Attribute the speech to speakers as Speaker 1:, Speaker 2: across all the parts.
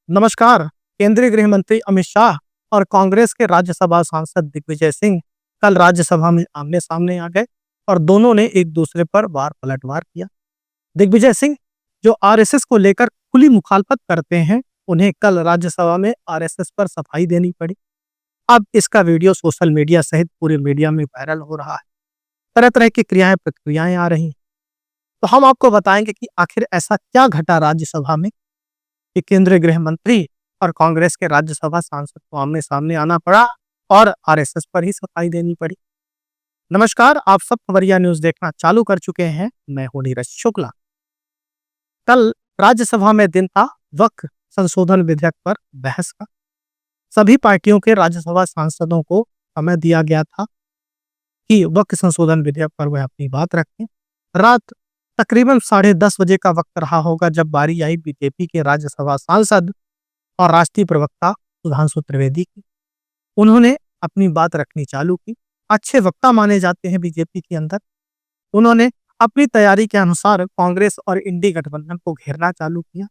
Speaker 1: नमस्कार। केंद्रीय गृह मंत्री अमित शाह और कांग्रेस के राज्यसभा सांसद दिग्विजय सिंह कल राज्यसभा में आमने सामने आ गए और दोनों ने एक दूसरे पर वार पलटवार किया। दिग्विजय सिंह, जो आरएसएस को लेकर खुली मुखालफत करते हैं, उन्हें कल राज्यसभा में आरएसएस पर सफाई देनी पड़ी। अब इसका वीडियो सोशल मीडिया सहित पूरे मीडिया में वायरल हो रहा है। तरह तरह की प्रतिक्रियाएं आ रही हैं। तो हम आपको बताएंगे कि आखिर ऐसा क्या घटा राज्यसभा में कि केंद्रीय गृह मंत्री और कांग्रेस के राज्यसभा सांसद को आमने सामने आना पड़ा और आरएसएस पर ही सफाई देनी पड़ी। नमस्कार, आप सब खबरिया न्यूज देखना चालू कर चुके हैं। मैं हूं नीरज शुक्ला। कल राज्यसभा में दिन था वक्फ संशोधन विधेयक पर बहस का। सभी पार्टियों के राज्यसभा सांसदों को समय दिया गया था कि वक्फ संशोधन विधेयक पर वह अपनी बात रखें। रात तकरीबन 10:30 बजे का वक्त रहा होगा जब बारी आई बीजेपी के राज्यसभा सांसद और राष्ट्रीय प्रवक्ता सुधांशु त्रिवेदी की। उन्होंने अपनी बात रखनी चालू की। अच्छे वक्ता माने जाते हैं बीजेपी के अंदर। उन्होंने अपनी तैयारी के अनुसार कांग्रेस और इंडी गठबंधन को घेरना चालू किया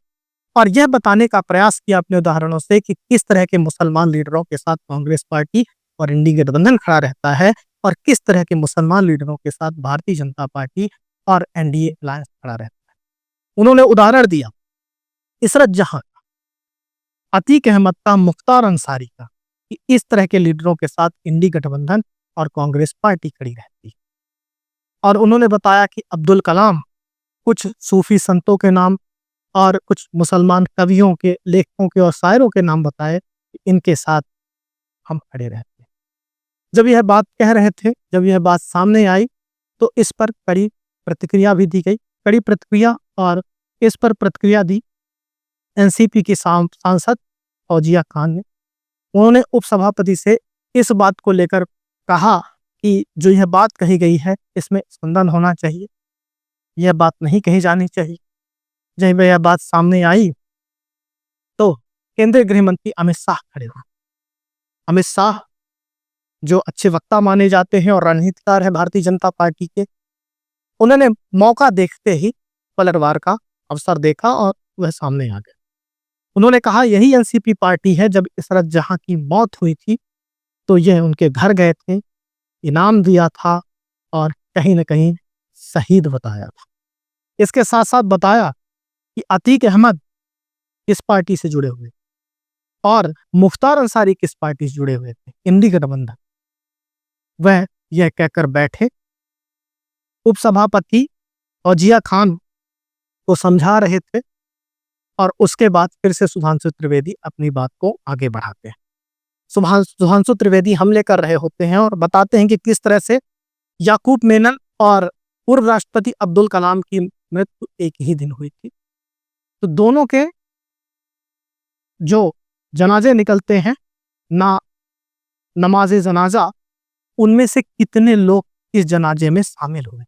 Speaker 1: और यह बताने का प्रयास किया अपने उदाहरणों से कि किस तरह के मुसलमान लीडरों के साथ कांग्रेस पार्टी और इंडी गठबंधन खड़ा रहता है और किस तरह के मुसलमान लीडरों के साथ भारतीय जनता पार्टी और एनडीए अलायंस खड़ा रहता है। उन्होंने उदाहरण दिया इशरत जहां, अतीक अहमद का, मुख्तार अंसारी का, कि इस तरह के लीडरों के साथ इंडी गठबंधन और कांग्रेस पार्टी खड़ी रहती है। और उन्होंने बताया कि अब्दुल कलाम, कुछ सूफी संतों के नाम और कुछ मुसलमान कवियों के, लेखकों के और शायरों के नाम बताए कि इनके साथ हम खड़े रहते हैं। जब यह बात कह रहे थे, जब यह बात सामने आई तो इस पर कड़ी प्रतिक्रिया भी दी गई। कड़ी प्रतिक्रिया और इस पर प्रतिक्रिया दी एनसीपी की सांसद फौजिया खान ने। उन्होंने उपसभापति से इस बात को लेकर कहा कि जो यह बात कही गई है इसमें स्पंदन होना चाहिए, यह बात नहीं कही जानी चाहिए। जब यह बात सामने आई तो केंद्रीय गृह मंत्री अमित शाह खड़े हुए। अमित शाह, जो अच्छे वक्ता माने जाते हैं और रणनीतिकार है भारतीय जनता पार्टी के, उन्होंने मौका देखते ही पलटवार का अवसर देखा और वह सामने आ गए। उन्होंने कहा यही एनसीपी पार्टी है, जब इशरत जहां की मौत हुई थी तो यह उनके घर गए थे, इनाम दिया था और कहीं न कहीं शहीद बताया था। इसके साथ साथ बताया कि अतीक अहमद किस पार्टी से जुड़े हुए और मुख्तार अंसारी किस पार्टी से जुड़े हुए थे, इंडी गठबंधन। वह यह कहकर बैठे। उपसभापति फौजिया खान को समझा रहे थे और उसके बाद फिर से सुधांशु त्रिवेदी अपनी बात को आगे बढ़ाते हैं। सुधांशु त्रिवेदी हमले कर रहे होते हैं और बताते हैं कि किस तरह से याकूब मेनन और पूर्व राष्ट्रपति अब्दुल कलाम की मृत्यु एक ही दिन हुई थी। तो दोनों के जो जनाजे निकलते हैं ना, नमाजे जनाजा, उनमें से कितने लोग इस जनाजे में शामिल हुए।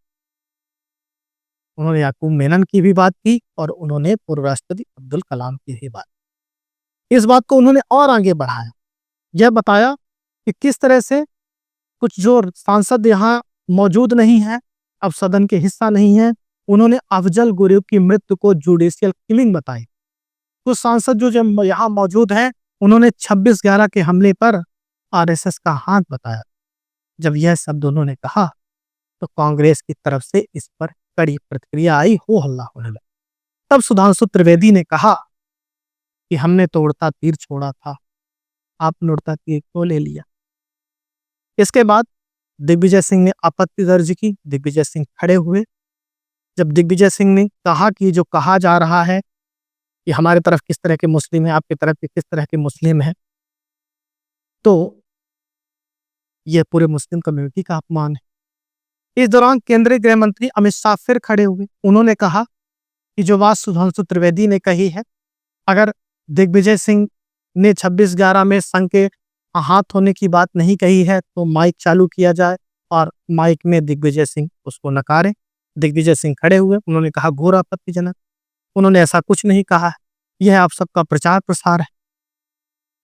Speaker 1: उन्होंने याकूब मेनन की भी बात की और उन्होंने पूर्व राष्ट्रपति अब्दुल कलाम की भी बात। इस बात को उन्होंने और आगे बढ़ाया। यह बताया कि किस तरह से कुछ जो सांसद यहाँ मौजूद नहीं है, अब सदन के हिस्सा नहीं है, उन्होंने अफजल गुरु की मृत्यु को जुडिशियल किलिंग बताई। कुछ सांसद जो यहाँ मौजूद हैं, उन्होंने 26/11 के हमले पर आरएसएस का हाथ बताया। जब यह शब्द उन्होंने कहा तो कांग्रेस की तरफ से इस पर कड़ी प्रतिक्रिया आई, हो हल्ला होने लगा। तब सुधांशु त्रिवेदी ने कहा कि हमने तो उड़ता तीर छोड़ा था, आपने उड़ता तीर क्यों ले लिया। इसके बाद दिग्विजय सिंह ने आपत्ति दर्ज की। दिग्विजय सिंह खड़े हुए। जब दिग्विजय सिंह ने कहा कि जो कहा जा रहा है कि हमारे तरफ किस तरह के मुस्लिम है, आपकी तरफ किस तरह के मुस्लिम है, तो यह पूरे मुस्लिम कम्युनिटी का अपमान है। इस दौरान केंद्रीय गृह मंत्री अमित शाह फिर खड़े हुए। उन्होंने कहा कि जो बात सुधांशु त्रिवेदी ने कही है, अगर दिग्विजय सिंह ने 26/11 में संघ के हाथ होने की बात नहीं कही है तो माइक चालू किया जाए और माइक में दिग्विजय सिंह उसको नकारे। दिग्विजय सिंह खड़े हुए। उन्होंने कहा घोर आपत्तिजनक, उन्होंने ऐसा कुछ नहीं कहा है, यह आप सबका प्रचार प्रसार है।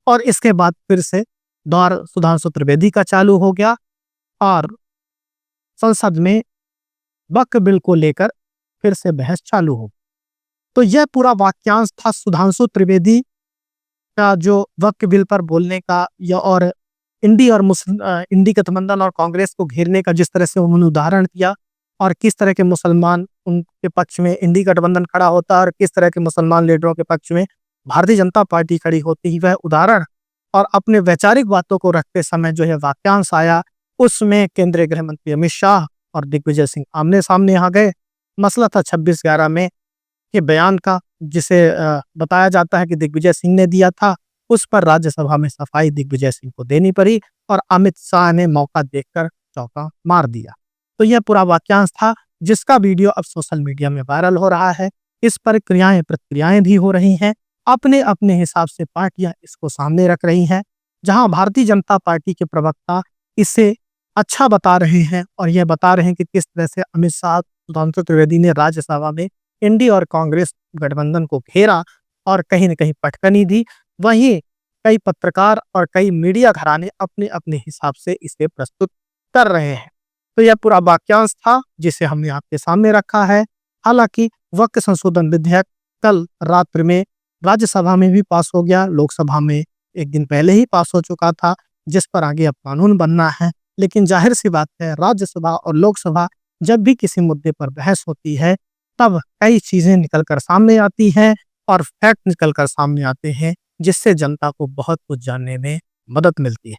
Speaker 1: और इसके बाद फिर से दौर सुधांशु त्रिवेदी का चालू हो गया और संसद में वक्फ बिल को लेकर फिर से बहस चालू हो। तो यह पूरा वाक्यांश था सुधांशु त्रिवेदी का जो वक्फ बिल पर बोलने का या और इंडी गठबंधन और कांग्रेस को घेरने का जिस तरह से उन्होंने उदाहरण दिया और किस तरह के मुसलमान उनके पक्ष में इंडी गठबंधन खड़ा होता है और किस तरह के मुसलमान लीडरों के पक्ष में भारतीय जनता पार्टी खड़ी होती ही, वह उदाहरण और अपने वैचारिक बातों को रखते समय जो है वाक्यांश आया, उसमें केंद्रीय गृह मंत्री अमित शाह और दिग्विजय सिंह आमने सामने आ गए। मसला था 26/11 में के बयान का, जिसे बताया जाता है कि दिग्विजय सिंह ने दिया था। उस पर राज्यसभा में सफाई दिग्विजय सिंह को देनी पड़ी और अमित शाह ने मौका देखकर चौका मार दिया। तो यह पूरा वाक्यांश था, जिसका वीडियो अब सोशल मीडिया में वायरल हो रहा है। इस पर क्रियाएं प्रतिक्रियाएं भी हो रही हैं। अपने अपने हिसाब से पार्टियां इसको सामने रख रही हैं। जहां भारतीय जनता पार्टी के प्रवक्ता इसे अच्छा बता रहे हैं और यह बता रहे हैं कि किस तरह से अमित शाह, सुधांशु त्रिवेदी ने राज्यसभा में इंडी और कांग्रेस गठबंधन को घेरा और कहीं न कहीं पटकनी दी। वहीं कई पत्रकार और कई मीडिया घराने अपने अपने हिसाब से इसे प्रस्तुत कर रहे हैं। तो यह पूरा वाक्यांश था जिसे हमने आपके सामने रखा है। हालांकि वक्फ संशोधन विधेयक कल रात्रि में राज्यसभा में भी पास हो गया, लोकसभा में एक दिन पहले ही पास हो चुका था, जिस पर आगे अब कानून बनना है। लेकिन जाहिर सी बात है, राज्यसभा और लोकसभा जब भी किसी मुद्दे पर बहस होती है, तब कई चीजें निकलकर सामने आती हैं और फैक्ट निकलकर सामने आते हैं, जिससे जनता को बहुत कुछ जानने में मदद मिलती है।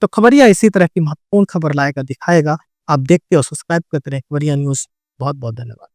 Speaker 1: तो खबरिया इसी तरह की महत्वपूर्ण खबर लाएगा, दिखाएगा। आप देखते हो, सब्सक्राइब करते रहे खबरिया न्यूज। बहुत बहुत धन्यवाद।